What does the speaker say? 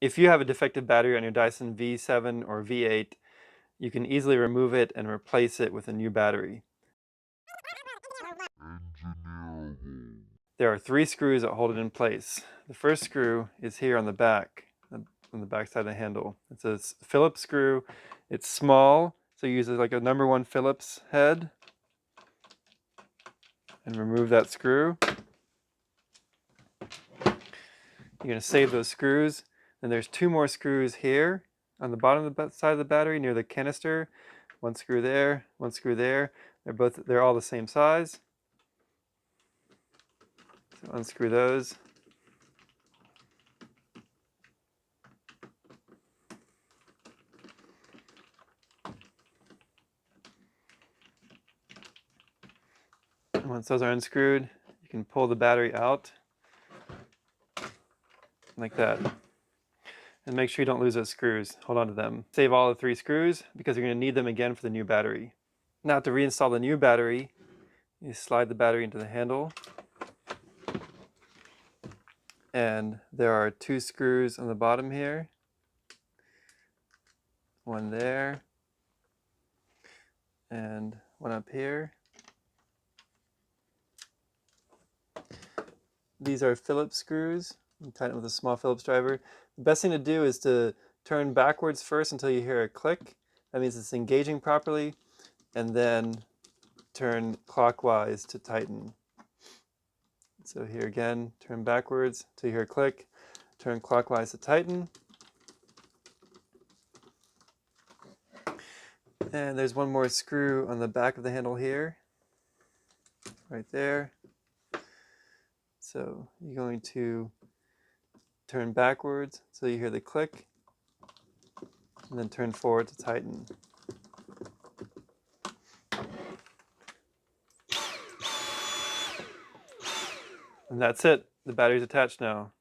If you have a defective battery on your Dyson V7 or V8, you can easily remove it and replace it with a new battery. There are 3 screws that hold it in place. The first screw is here on the back, on the back side of the handle. It's a Phillips screw. It's small, so you use like a number 1 Phillips head and remove that screw. You're going to save those screws. Then there's 2 more screws here on the bottom of the side of the battery near the canister. 1 screw there, 1 screw there. They're all the same size. So unscrew those. And once those are unscrewed, you can pull the battery out like that. And make sure you don't lose those screws. Hold on to them. Save all the 3 screws because you're going to need them again for the new battery. Now to reinstall the new battery, you slide the battery into the handle. And there are 2 screws on the bottom here. 1 there. And 1 up here. These are Phillips screws. You tighten with a small Phillips driver. The best thing to do is to turn backwards first until you hear a click. That means it's engaging properly. And then turn clockwise to tighten. So here again, turn backwards until you hear a click. Turn clockwise to tighten. And there's 1 more screw on the back of the handle here. Right there. So you're going to turn backwards so you hear the click, and then turn forward to tighten. And that's it. The battery's attached now.